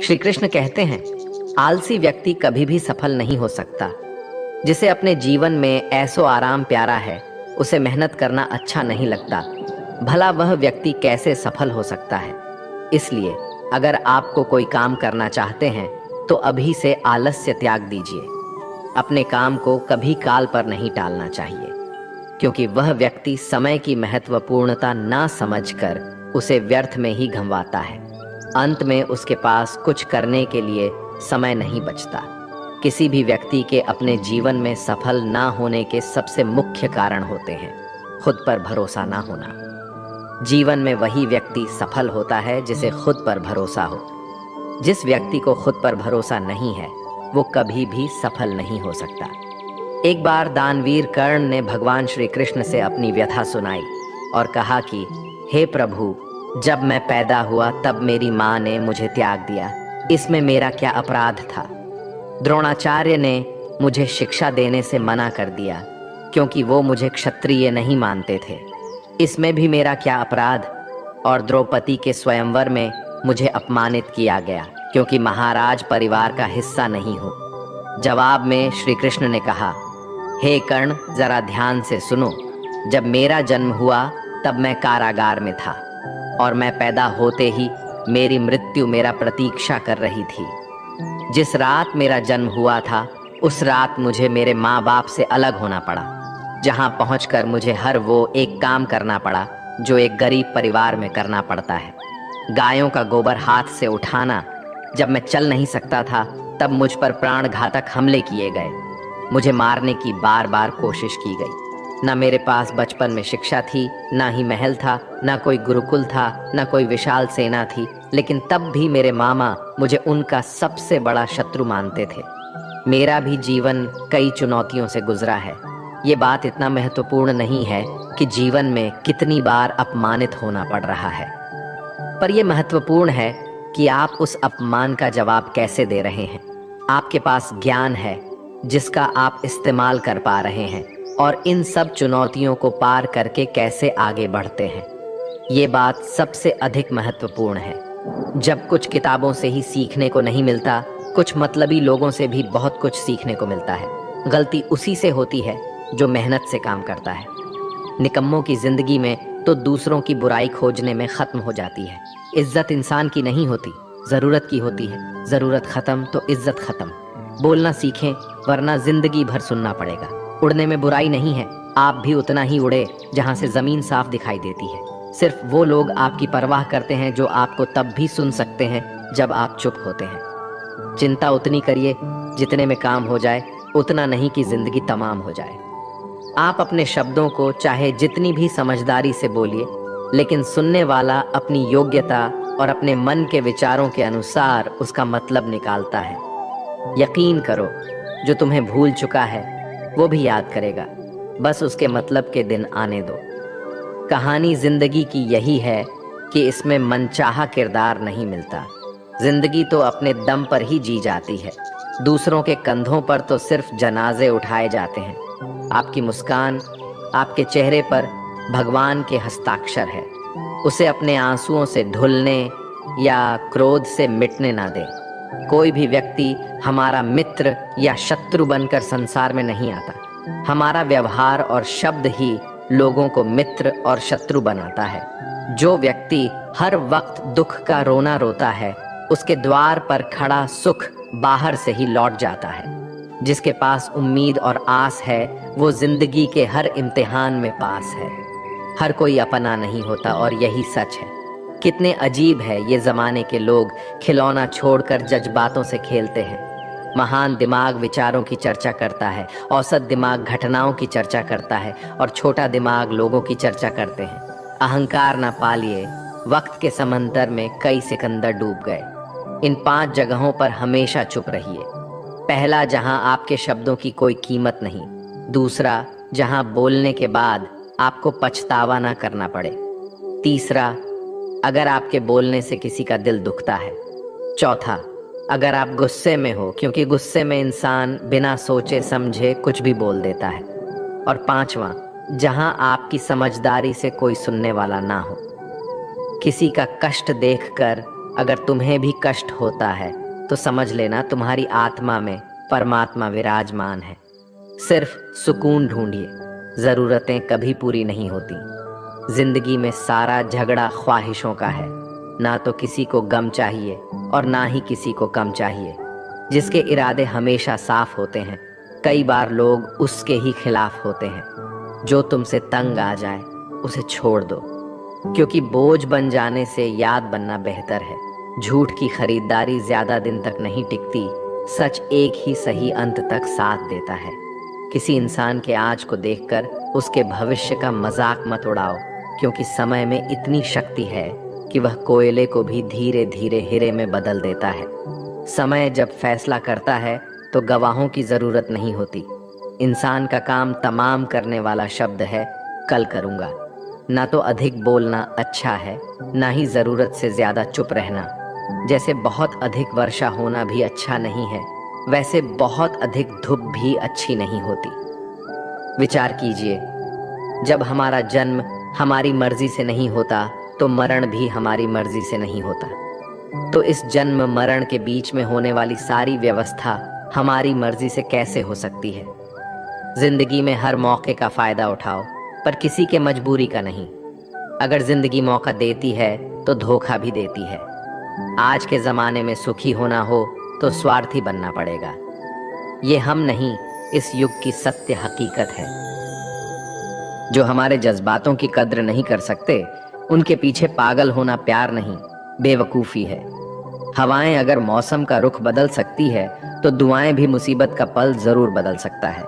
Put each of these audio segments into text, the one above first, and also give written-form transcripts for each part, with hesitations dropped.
श्री कृष्ण कहते हैं, आलसी व्यक्ति कभी भी सफल नहीं हो सकता। जिसे अपने जीवन में ऐसो आराम प्यारा है, उसे मेहनत करना अच्छा नहीं लगता, भला वह व्यक्ति कैसे सफल हो सकता है। इसलिए अगर आपको कोई काम करना चाहते हैं तो अभी से आलस्य त्याग दीजिए। अपने काम को कभी काल पर नहीं टालना चाहिए, क्योंकि वह व्यक्ति समय की महत्वपूर्णता ना समझकर उसे व्यर्थ में ही गंवाता है। अंत में उसके पास कुछ करने के लिए समय नहीं बचता। किसी भी व्यक्ति के अपने जीवन में सफल ना होने के सबसे मुख्य कारण होते हैं खुद पर भरोसा ना होना। जीवन में वही व्यक्ति सफल होता है जिसे खुद पर भरोसा हो। जिस व्यक्ति को खुद पर भरोसा नहीं है, वो कभी भी सफल नहीं हो सकता। एक बार दानवीर कर्ण ने भगवान श्री कृष्ण से अपनी व्यथा सुनाई और कहा कि हे प्रभु, जब मैं पैदा हुआ तब मेरी माँ ने मुझे त्याग दिया, इसमें मेरा क्या अपराध था। द्रोणाचार्य ने मुझे शिक्षा देने से मना कर दिया क्योंकि वो मुझे क्षत्रिय नहीं मानते थे, इसमें भी मेरा क्या अपराध। और द्रौपदी के स्वयंवर में मुझे अपमानित किया गया क्योंकि महाराज परिवार का हिस्सा नहीं हूँ। जवाब में श्री कृष्ण ने कहा, हे कर्ण, जरा ध्यान से सुनो। जब मेरा जन्म हुआ तब मैं कारागार में था और मैं पैदा होते ही मेरी मृत्यु मेरा प्रतीक्षा कर रही थी। जिस रात मेरा जन्म हुआ था उस रात मुझे मेरे माँ बाप से अलग होना पड़ा, जहाँ पहुँचकर मुझे हर वो एक काम करना पड़ा जो एक गरीब परिवार में करना पड़ता है। गायों का गोबर हाथ से उठाना। जब मैं चल नहीं सकता था तब मुझ पर प्राण घातक हमले किए गए। मुझे मारने की बार बार कोशिश की गई। ना मेरे पास बचपन में शिक्षा थी, ना ही महल था, ना कोई गुरुकुल था, ना कोई विशाल सेना थी, लेकिन तब भी मेरे मामा मुझे उनका सबसे बड़ा शत्रु मानते थे। मेरा भी जीवन कई चुनौतियों से गुजरा है। ये बात इतना महत्वपूर्ण नहीं है कि जीवन में कितनी बार अपमानित होना पड़ रहा है, पर यह महत्वपूर्ण है कि आप उस अपमान का जवाब कैसे दे रहे हैं। आपके पास ज्ञान है जिसका आप इस्तेमाल कर पा रहे हैं, और इन सब चुनौतियों को पार करके कैसे आगे बढ़ते हैं, ये बात सबसे अधिक महत्वपूर्ण है। जब कुछ किताबों से ही सीखने को नहीं मिलता, कुछ मतलबी लोगों से भी बहुत कुछ सीखने को मिलता है। गलती उसी से होती है जो मेहनत से काम करता है। निकम्मों की जिंदगी में तो दूसरों की बुराई खोजने में खत्म हो जाती है। इज्जत इंसान की नहीं होती, जरूरत की होती है। जरूरत खत्म तो इज्जत खत्म। बोलना सीखें, वरना जिंदगी भर सुनना पड़ेगा। उड़ने में बुराई नहीं है, आप भी उतना ही उड़े जहां से जमीन साफ दिखाई देती है। सिर्फ वो लोग आपकी परवाह करते हैं जो आपको तब भी सुन सकते हैं जब आप चुप होते हैं। चिंता उतनी करिए जितने में काम हो जाए, उतना नहीं कि जिंदगी तमाम हो जाए। आप अपने शब्दों को चाहे जितनी भी समझदारी से बोलिए, लेकिन सुनने वाला अपनी योग्यता और अपने मन के विचारों के अनुसार उसका मतलब निकालता है। यकीन करो, जो तुम्हें भूल चुका है वो भी याद करेगा, बस उसके मतलब के दिन आने दो। कहानी जिंदगी की यही है कि इसमें मनचाहा किरदार नहीं मिलता। जिंदगी तो अपने दम पर ही जी जाती है। दूसरों के कंधों पर तो सिर्फ जनाजे उठाए जाते हैं। आपकी मुस्कान, आपके चेहरे पर भगवान के हस्ताक्षर है। उसे अपने आंसुओं से धुलने या क्रोध से मिटने ना दें। कोई भी व्यक्ति हमारा मित्र या शत्रु बनकर संसार में नहीं आता। हमारा व्यवहार और शब्द ही लोगों को मित्र और शत्रु बनाता है। जो व्यक्ति हर वक्त दुख का रोना रोता है, उसके द्वार पर खड़ा सुख बाहर से ही लौट जाता है। जिसके पास उम्मीद और आस है, वो जिंदगी के हर इम्तिहान में पास है। हर कोई अपना नहीं होता, और यही सच है। कितने अजीब है ये जमाने के लोग, खिलौना छोड़कर जज्बातों से खेलते हैं। महान दिमाग विचारों की चर्चा करता है, औसत दिमाग घटनाओं की चर्चा करता है, और छोटा दिमाग लोगों की चर्चा करते हैं। अहंकार ना पालिए, वक्त के समंदर में कई सिकंदर डूब गए। इन 5 जगहों पर हमेशा चुप रहिए। पहला, जहां आपके शब्दों की कोई कीमत नहीं। दूसरा, जहां बोलने के बाद आपको पछतावा ना करना पड़े। तीसरा, अगर आपके बोलने से किसी का दिल दुखता है। चौथा, अगर आप गुस्से में हो, क्योंकि गुस्से में इंसान बिना सोचे समझे कुछ भी बोल देता है। और पांचवा, जहां आपकी समझदारी से कोई सुनने वाला ना हो। किसी का कष्ट देखकर अगर तुम्हें भी कष्ट होता है तो समझ लेना तुम्हारी आत्मा में परमात्मा विराजमान है। सिर्फ सुकून ढूंढिए, जरूरतें कभी पूरी नहीं होती। जिंदगी में सारा झगड़ा ख्वाहिशों का है, ना तो किसी को गम चाहिए और ना ही किसी को कम चाहिए। जिसके इरादे हमेशा साफ होते हैं, कई बार लोग उसके ही खिलाफ होते हैं। जो तुमसे तंग आ जाए उसे छोड़ दो, क्योंकि बोझ बन जाने से याद बनना बेहतर है। झूठ की खरीदारी ज्यादा दिन तक नहीं टिकती, सच एक ही सही अंत तक साथ देता है। किसी इंसान के आज को देखकर उसके भविष्य का मजाक मत उड़ाओ, क्योंकि समय में इतनी शक्ति है कि वह कोयले को भी धीरे धीरे हीरे में बदल देता है। समय जब फैसला करता है तो गवाहों की जरूरत नहीं होती। इंसान का काम तमाम करने वाला शब्द है कल करूँगा। ना तो अधिक बोलना अच्छा है, ना ही जरूरत से ज्यादा चुप रहना। जैसे बहुत अधिक वर्षा होना भी अच्छा नहीं है, वैसे बहुत अधिक धूप भी अच्छी नहीं होती। विचार कीजिए, जब हमारा जन्म हमारी मर्जी से नहीं होता तो मरण भी हमारी मर्जी से नहीं होता। तो इस जन्म मरण के बीच में होने वाली सारी व्यवस्था हमारी मर्जी से कैसे हो सकती है? जिंदगी में हर मौके का फायदा उठाओ, पर किसी के मजबूरी का नहीं। अगर जिंदगी मौका देती है तो धोखा भी देती है। आज के जमाने में सुखी होना हो तो स्वार्थी बनना पड़ेगा। ये हम नहीं, इस युग की सत्य हकीकत है। जो हमारे जज्बातों की कद्र नहीं कर सकते, उनके पीछे पागल होना प्यार नहीं, बेवकूफ़ी है। हवाएं अगर मौसम का रुख बदल सकती है तो दुआएं भी मुसीबत का पल जरूर बदल सकता है।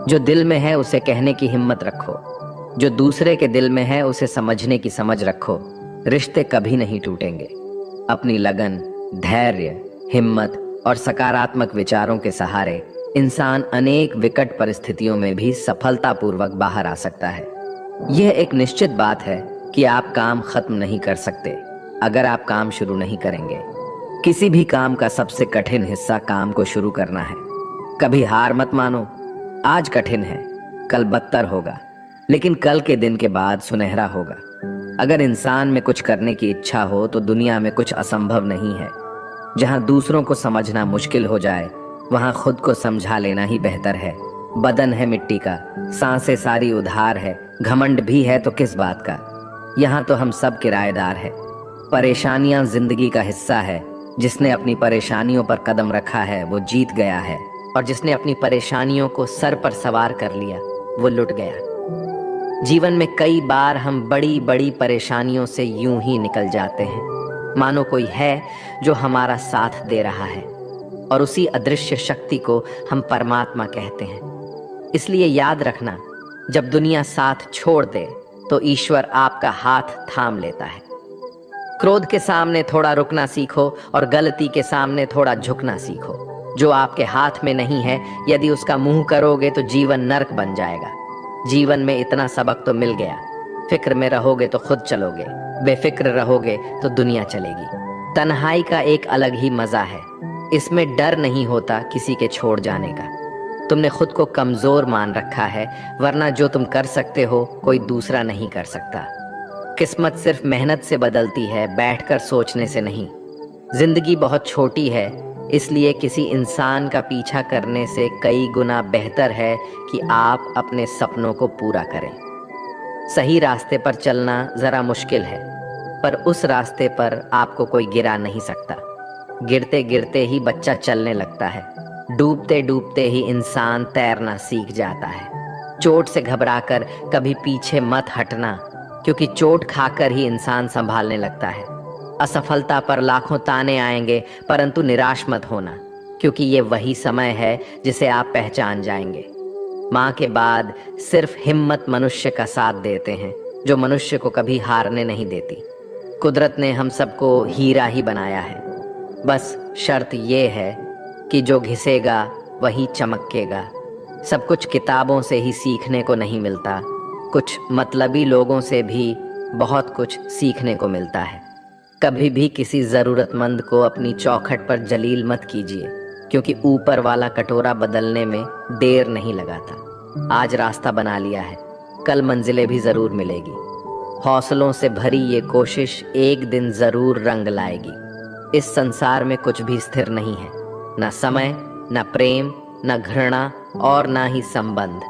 जो दिल में है उसे कहने की हिम्मत रखो, जो दूसरे के दिल में है उसे समझने की समझ रखो। रिश्ते कभी नहीं टूटेंगे। अपनी लगन, धैर्य, हिम्मत और सकारात्मक विचारों के सहारे इंसान अनेक विकट परिस्थितियों में भी सफलतापूर्वक बाहर आ सकता है। यह एक निश्चित बात है कि आप काम खत्म नहीं कर सकते अगर आप काम शुरू नहीं करेंगे। किसी भी काम का सबसे कठिन हिस्सा काम को शुरू करना है। कभी हार मत मानो। आज कठिन है, कल बदतर होगा, लेकिन कल के दिन के बाद सुनहरा होगा। अगर इंसान में कुछ करने की इच्छा हो तो दुनिया में कुछ असंभव नहीं है। जहां दूसरों को समझना मुश्किल हो जाए, वहां खुद को समझा लेना ही बेहतर है। बदन है मिट्टी का, सांसें सारी उधार है, घमंड भी है तो किस बात का। यहाँ तो हम सब किराएदार हैं। परेशानियां जिंदगी का हिस्सा है। जिसने अपनी परेशानियों पर कदम रखा है वो जीत गया है, और जिसने अपनी परेशानियों को सर पर सवार कर लिया वो लुट गया। जीवन में कई बार हम बड़ी बड़ी परेशानियों से यूं ही निकल जाते हैं, मानो कोई है जो हमारा साथ दे रहा है, और उसी अदृश्य शक्ति को हम परमात्मा कहते हैं। इसलिए याद रखना, जब दुनिया साथ छोड़ दे तो ईश्वर आपका हाथ थाम लेता है। क्रोध के सामने थोड़ा रुकना सीखो और गलती के सामने थोड़ा झुकना सीखो। जो आपके हाथ में नहीं है, यदि उसका मुंह करोगे तो जीवन नर्क बन जाएगा। जीवन में इतना सबक तो मिल गया। फिक्र में रहोगे तो खुद चलोगे, बेफिक्र रहोगे तो दुनिया चलेगी। तन्हाई का एक अलग ही मजा है। इसमें डर नहीं होता किसी के छोड़ जाने का। तुमने खुद को कमजोर मान रखा है, वरना जो तुम कर सकते हो कोई दूसरा नहीं कर सकता। किस्मत सिर्फ मेहनत से बदलती है, बैठकर सोचने से नहीं। जिंदगी बहुत छोटी है, इसलिए किसी इंसान का पीछा करने से कई गुना बेहतर है कि आप अपने सपनों को पूरा करें। सही रास्ते पर चलना जरा मुश्किल है, पर उस रास्ते पर आपको कोई गिरा नहीं सकता। गिरते गिरते ही बच्चा चलने लगता है, डूबते डूबते ही इंसान तैरना सीख जाता है। चोट से घबराकर कभी पीछे मत हटना, क्योंकि चोट खाकर ही इंसान संभालने लगता है। असफलता पर लाखों ताने आएंगे, परंतु निराश मत होना, क्योंकि ये वही समय है जिसे आप पहचान जाएंगे। माँ के बाद सिर्फ हिम्मत मनुष्य का साथ देते हैं, जो मनुष्य को कभी हारने नहीं देती। कुदरत ने हम सबको हीरा ही बनाया है, बस शर्त ये है कि जो घिसेगा वही चमकेगा। सब कुछ किताबों से ही सीखने को नहीं मिलता, कुछ मतलबी लोगों से भी बहुत कुछ सीखने को मिलता है। कभी भी किसी ज़रूरतमंद को अपनी चौखट पर जलील मत कीजिए, क्योंकि ऊपर वाला कटोरा बदलने में देर नहीं लगाता। आज रास्ता बना लिया है, कल मंजिलें भी ज़रूर मिलेगी। हौसलों से भरी ये कोशिश एक दिन ज़रूर रंग लाएगी। इस संसार में कुछ भी स्थिर नहीं है, न समय, न प्रेम, न घृणा और न ही संबंध।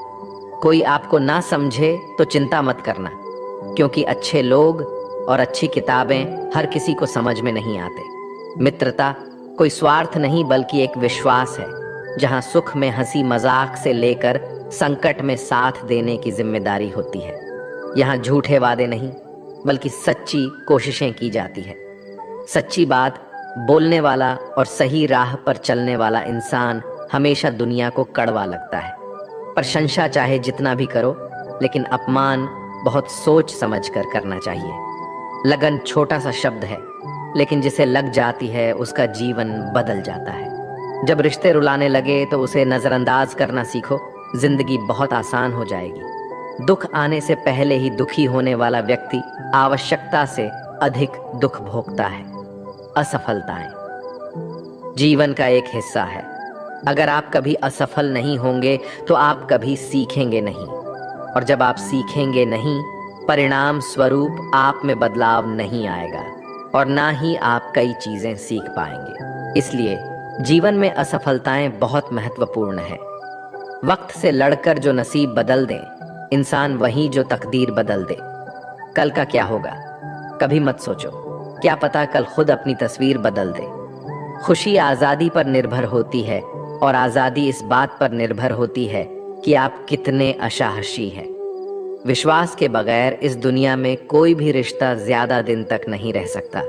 कोई आपको ना समझे तो चिंता मत करना, क्योंकि अच्छे लोग और अच्छी किताबें हर किसी को समझ में नहीं आते। मित्रता कोई स्वार्थ नहीं बल्कि एक विश्वास है, जहां सुख में हंसी मजाक से लेकर संकट में साथ देने की जिम्मेदारी होती है। यहाँ झूठे वादे नहीं बल्कि सच्ची कोशिशें की जाती है। सच्ची बात बोलने वाला और सही राह पर चलने वाला इंसान हमेशा दुनिया को कड़वा लगता है। प्रशंसा चाहे जितना भी करो, लेकिन अपमान बहुत सोच समझकर करना चाहिए। लगन छोटा सा शब्द है, लेकिन जिसे लग जाती है उसका जीवन बदल जाता है। जब रिश्ते रुलाने लगे तो उसे नजरअंदाज करना सीखो, जिंदगी बहुत आसान हो जाएगी। दुख आने से पहले ही दुखी होने वाला व्यक्ति आवश्यकता से अधिक दुख भोगता है। असफलताएं जीवन का एक हिस्सा है। अगर आप कभी असफल नहीं होंगे तो आप कभी सीखेंगे नहीं, और जब आप सीखेंगे नहीं, परिणाम स्वरूप आप में बदलाव नहीं आएगा और ना ही आप कई चीजें सीख पाएंगे। इसलिए जीवन में असफलताएं बहुत महत्वपूर्ण है। वक्त से लड़कर जो नसीब बदल दे इंसान वही जो तकदीर बदल दे। कल का क्या होगा कभी मत सोचो, क्या पता कल खुद अपनी तस्वीर बदल दे। खुशी आजादी पर निर्भर होती है और आजादी इस बात पर निर्भर होती है कि आप कितने असाहसी हैं। विश्वास के बगैर इस दुनिया में कोई भी रिश्ता ज्यादा दिन तक नहीं रह सकता।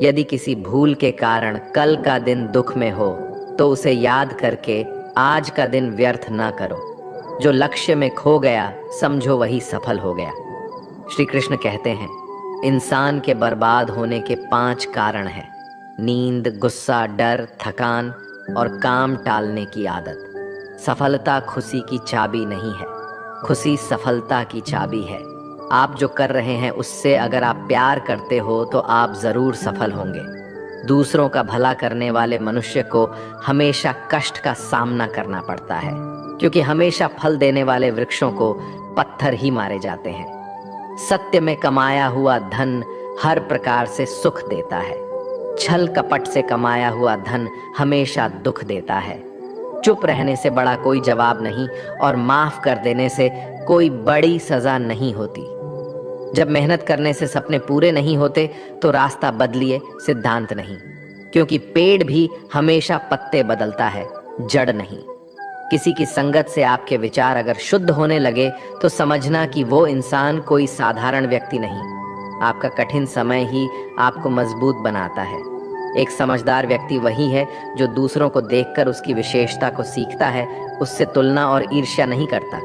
यदि किसी भूल के कारण कल का दिन दुख में हो तो उसे याद करके आज का दिन व्यर्थ ना करो। जो लक्ष्य में खो गया समझो वही सफल हो गया। श्री कृष्ण कहते हैं, इंसान के बर्बाद होने के 5 कारण हैं: नींद, गुस्सा, डर, थकान और काम टालने की आदत। सफलता खुशी की चाबी नहीं है, खुशी सफलता की चाबी है। आप जो कर रहे हैं उससे अगर आप प्यार करते हो तो आप जरूर सफल होंगे। दूसरों का भला करने वाले मनुष्य को हमेशा कष्ट का सामना करना पड़ता है, क्योंकि हमेशा फल देने वाले वृक्षों को पत्थर ही मारे जाते हैं। सत्य में कमाया हुआ धन हर प्रकार से सुख देता है, छल कपट से कमाया हुआ धन हमेशा दुख देता है। चुप रहने से बड़ा कोई जवाब नहीं और माफ कर देने से कोई बड़ी सजा नहीं होती। जब मेहनत करने से सपने पूरे नहीं होते तो रास्ता बदलिए, सिद्धांत नहीं, क्योंकि पेड़ भी हमेशा पत्ते बदलता है, जड़ नहीं। किसी की संगत से आपके विचार अगर शुद्ध होने लगे तो समझना कि वो इंसान कोई साधारण व्यक्ति नहीं। आपका कठिन समय ही आपको मजबूत बनाता है। एक समझदार व्यक्ति वही है जो दूसरों को देखकर उसकी विशेषता को सीखता है, उससे तुलना और ईर्ष्या नहीं करता।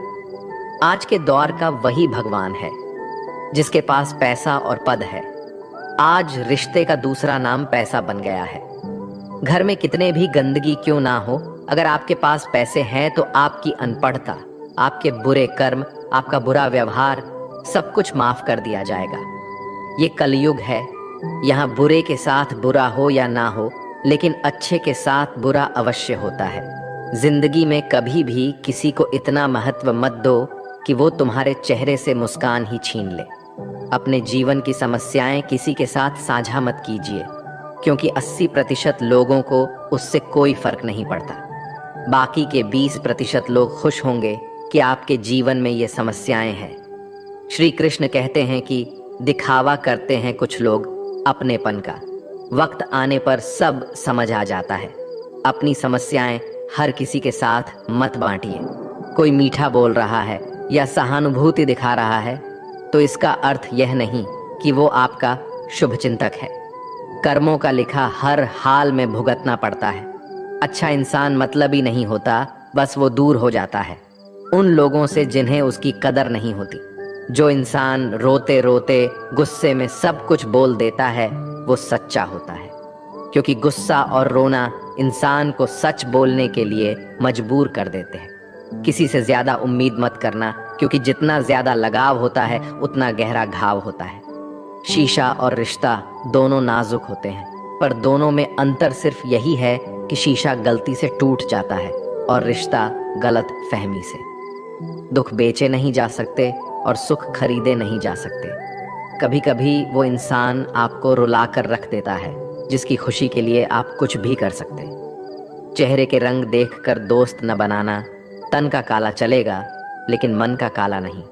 आज के दौर का वही भगवान है जिसके पास पैसा और पद है। आज रिश्ते का दूसरा नाम पैसा बन गया है। घर में कितने भी गंदगी क्यों ना हो, अगर आपके पास पैसे हैं तो आपकी अनपढ़ता, आपके बुरे कर्म, आपका बुरा व्यवहार सब कुछ माफ कर दिया जाएगा। ये कलयुग है, यहाँ बुरे के साथ बुरा हो या ना हो, लेकिन अच्छे के साथ बुरा अवश्य होता है। जिंदगी में कभी भी किसी को इतना महत्व मत दो कि वो तुम्हारे चेहरे से मुस्कान ही छीन ले। अपने जीवन की समस्याएं किसी के साथ साझा मत कीजिए, क्योंकि 80% लोगों को उससे कोई फर्क नहीं पड़ता। बाकी के 20% लोग खुश होंगे कि आपके जीवन में ये समस्याएं हैं। श्री कृष्ण कहते हैं कि दिखावा करते हैं कुछ लोग अपनेपन का, वक्त आने पर सब समझ आ जाता है। अपनी समस्याएं हर किसी के साथ मत बांटिए। कोई मीठा बोल रहा है या सहानुभूति दिखा रहा है तो इसका अर्थ यह नहीं कि वो आपका शुभचिंतक है। कर्मों का लिखा हर हाल में भुगतना पड़ता है। अच्छा इंसान मतलबी नहीं होता, बस वो दूर हो जाता है उन लोगों से जिन्हें उसकी कदर नहीं होती। जो इंसान रोते रोते गुस्से में सब कुछ बोल देता है वो सच्चा होता है, क्योंकि गुस्सा और रोना इंसान को सच बोलने के लिए मजबूर कर देते हैं। किसी से ज्यादा उम्मीद मत करना, क्योंकि जितना ज्यादा लगाव होता है उतना गहरा घाव होता है। शीशा और रिश्ता दोनों नाजुक होते हैं, पर दोनों में अंतर सिर्फ यही है कि शीशा गलती से टूट जाता है और रिश्ता गलत फहमी से। दुख बेचे नहीं जा सकते और सुख खरीदे नहीं जा सकते। कभी कभी वो इंसान आपको रुला कर रख देता है, जिसकी खुशी के लिए आप कुछ भी कर सकते हैं। चेहरे के रंग देखकर दोस्त न बनाना। तन का काला चलेगा लेकिन मन का काला नहीं।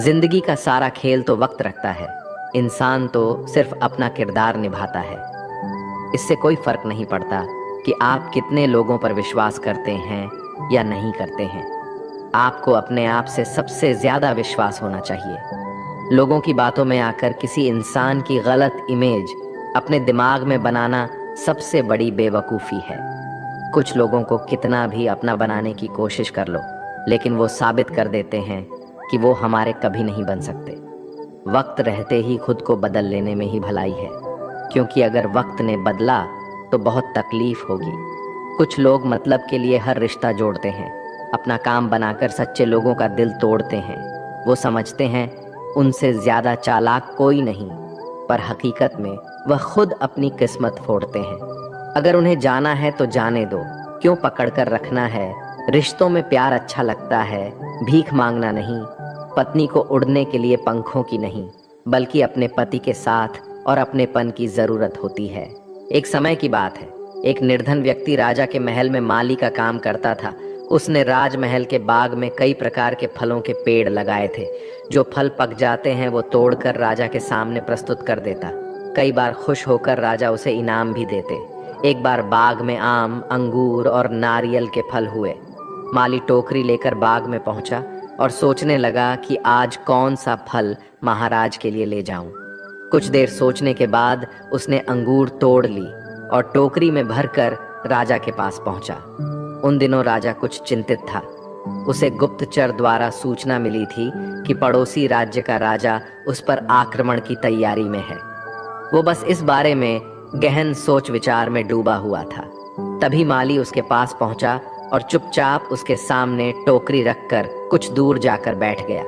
जिंदगी का सारा खेल तो वक्त रखता है, इंसान तो सिर्फ अपना किरदार निभाता है। इससे कोई फर्क नहीं पड़ता कि आप कितने लोगों पर विश्वास करते हैं या नहीं करते हैं। आपको अपने आप से सबसे ज्यादा विश्वास होना चाहिए। लोगों की बातों में आकर किसी इंसान की गलत इमेज अपने दिमाग में बनाना सबसे बड़ी बेवकूफ़ी है। कुछ लोगों को कितना भी अपना बनाने की कोशिश कर लो, लेकिन वो साबित कर देते हैं कि वो हमारे कभी नहीं बन सकते। वक्त रहते ही खुद को बदल लेने में ही भलाई है, क्योंकि अगर वक्त ने बदला तो बहुत तकलीफ होगी। कुछ लोग मतलब के लिए हर रिश्ता जोड़ते हैं, अपना काम बनाकर सच्चे लोगों का दिल तोड़ते हैं। वो समझते हैं उनसे ज़्यादा चालाक कोई नहीं, पर हकीकत में वह खुद अपनी किस्मत फोड़ते हैं। अगर उन्हें जाना है तो जाने दो, क्यों पकड़ कर रखना है। रिश्तों में प्यार अच्छा लगता है, भीख मांगना नहीं। पत्नी को उड़ने के लिए पंखों की नहीं, बल्कि अपने पति के साथ और अपनेपन की ज़रूरत होती है। एक समय की बात है, एक निर्धन व्यक्ति राजा के महल में माली का काम करता था। उसने राजमहल के बाग में कई प्रकार के फलों के पेड़ लगाए थे। जो फल पक जाते हैं वो तोड़कर राजा के सामने प्रस्तुत कर देता। कई बार खुश होकर राजा उसे इनाम भी देते। एक बार बाग में आम, अंगूर और नारियल के फल हुए। माली टोकरी लेकर बाग में पहुंचा और सोचने लगा कि आज कौन सा फल महाराज के लिए ले जाऊं। कुछ देर सोचने के बाद उसने अंगूर तोड़ ली और टोकरी में भरकर राजा के पास पहुंचा। उन दिनों राजा कुछ चिंतित था। उसे गुप्तचर द्वारा सूचना मिली थी कि पड़ोसी राज्य का राजा उस पर आक्रमण की तैयारी में है। वो बस इस बारे में गहन सोच विचार में डूबा हुआ था। तभी माली उसके पास पहुंचा और चुपचाप उसके सामने टोकरी रखकर कुछ दूर जाकर बैठ गया।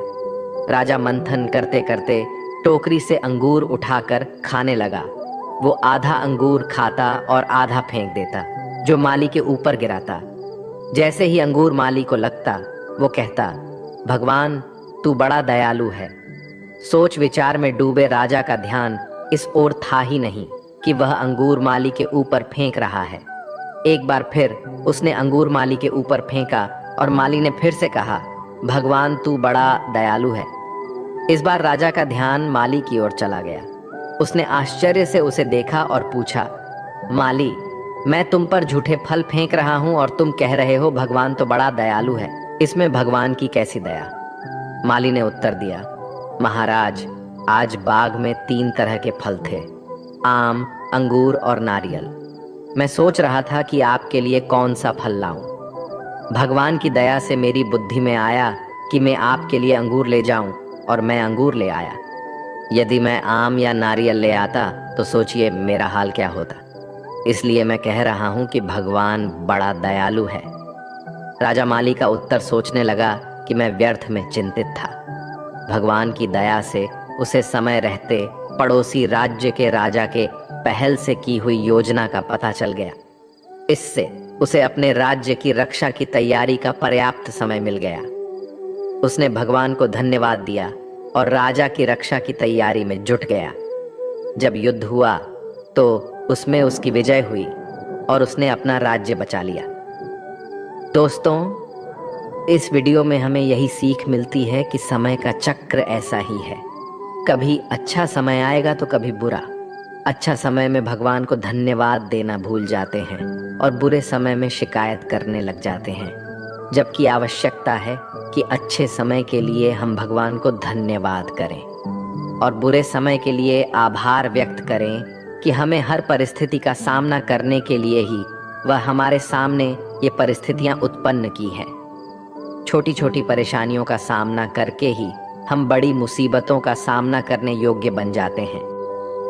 राजा मंथन करते करते टोकरी से अंगूर उठाकर खाने लगा। वो आधा अंगूर खाता और आधा फेंक देता, जो माली के ऊपर गिराता। जैसे ही अंगूर माली को लगता, वो कहता, भगवान तू बड़ा दयालु है। सोच विचार में डूबे राजा का ध्यान इस ओर था ही नहीं कि वह अंगूर माली के ऊपर फेंक रहा है। एक बार फिर उसने अंगूर माली के ऊपर फेंका और माली ने फिर से कहा, भगवान तू बड़ा दयालु है। इस बार राजा का ध्यान माली की ओर चला गया। उसने आश्चर्य से उसे देखा और पूछा, माली मैं तुम पर झूठे फल फेंक रहा हूं और तुम कह रहे हो भगवान तो बड़ा दयालु है, इसमें भगवान की कैसी दया। माली ने उत्तर दिया, महाराज आज बाग में 3 तरह के फल थे, आम, अंगूर और नारियल। मैं सोच रहा था कि आपके लिए कौन सा फल लाऊं। भगवान की दया से मेरी बुद्धि में आया कि मैं आपके लिए अंगूर ले जाऊं और मैं अंगूर ले आया। यदि मैं आम या नारियल ले आता तो सोचिए मेरा हाल क्या होता। इसलिए मैं कह रहा हूं कि भगवान बड़ा दयालु है। राजा माली का उत्तर सोचने लगा कि मैं व्यर्थ में चिंतित था। भगवान की दया से उसे समय रहते पड़ोसी राज्य के राजा के पहल से की हुई योजना का पता चल गया। इससे उसे अपने राज्य की रक्षा की तैयारी का पर्याप्त समय मिल गया। उसने भगवान को धन्यवाद दिया और राजा की रक्षा की तैयारी में जुट गया। जब युद्ध हुआ तो उसमें उसकी विजय हुई और उसने अपना राज्य बचा लिया। दोस्तों, इस वीडियो में हमें यही सीख मिलती है कि समय का चक्र ऐसा ही है। कभी अच्छा समय आएगा तो कभी बुरा। अच्छा समय में भगवान को धन्यवाद देना भूल जाते हैं और बुरे समय में शिकायत करने लग जाते हैं, जबकि आवश्यकता है कि अच्छे समय के लिए हम भगवान को धन्यवाद करें और बुरे समय के लिए आभार व्यक्त करें कि हमें हर परिस्थिति का सामना करने के लिए ही वह हमारे सामने ये परिस्थितियां उत्पन्न की हैं। छोटी छोटी परेशानियों का सामना करके ही हम बड़ी मुसीबतों का सामना करने योग्य बन जाते हैं।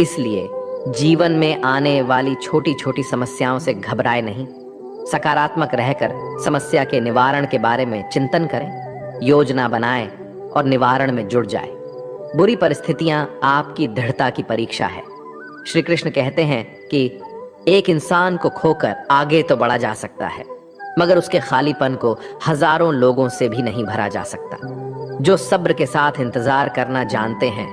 इसलिए जीवन में आने वाली छोटी छोटी समस्याओं से घबराए नहीं, सकारात्मक रहकर समस्या के निवारण के बारे में चिंतन करें, योजना बनाएं और निवारण में जुट जाएं। बुरी परिस्थितियां आपकी दृढ़ता की परीक्षा है। श्री कृष्ण कहते हैं कि एक इंसान को खोकर आगे तो बढ़ा जा सकता है, मगर उसके खालीपन को हजारों लोगों से भी नहीं भरा जा सकता। जो सब्र के साथ इंतजार करना जानते हैं,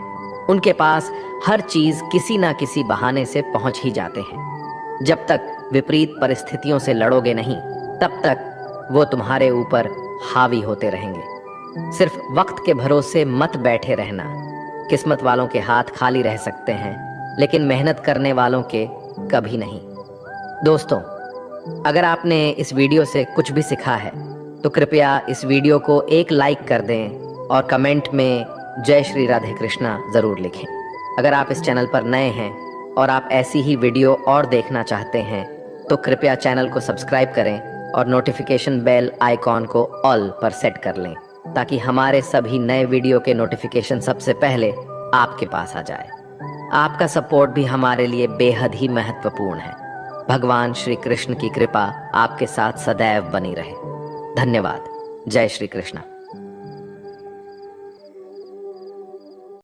उनके पास हर चीज किसी ना किसी बहाने से पहुंच ही जाते हैं। जब तक विपरीत परिस्थितियों से लड़ोगे नहीं, तब तक वो तुम्हारे ऊपर हावी होते रहेंगे। सिर्फ वक्त के भरोसे मत बैठे रहना। किस्मत वालों के हाथ खाली रह सकते हैं, लेकिन मेहनत करने वालों के कभी नहीं। दोस्तों, अगर आपने इस वीडियो से कुछ भी सीखा है तो कृपया इस वीडियो को एक लाइक कर दें और कमेंट में जय श्री राधे कृष्णा जरूर लिखें। अगर आप इस चैनल पर नए हैं और आप ऐसी ही वीडियो और देखना चाहते हैं तो कृपया चैनल को सब्सक्राइब करें और नोटिफिकेशन बेल आइकॉन को ऑल पर सेट कर लें, ताकि हमारे सभी नए वीडियो के नोटिफिकेशन सबसे पहले आपके पास आ जाए। आपका सपोर्ट भी हमारे लिए बेहद ही महत्वपूर्ण है। भगवान श्री कृष्ण की कृपा आपके साथ सदैव बनी रहे। धन्यवाद। जय श्री कृष्ण।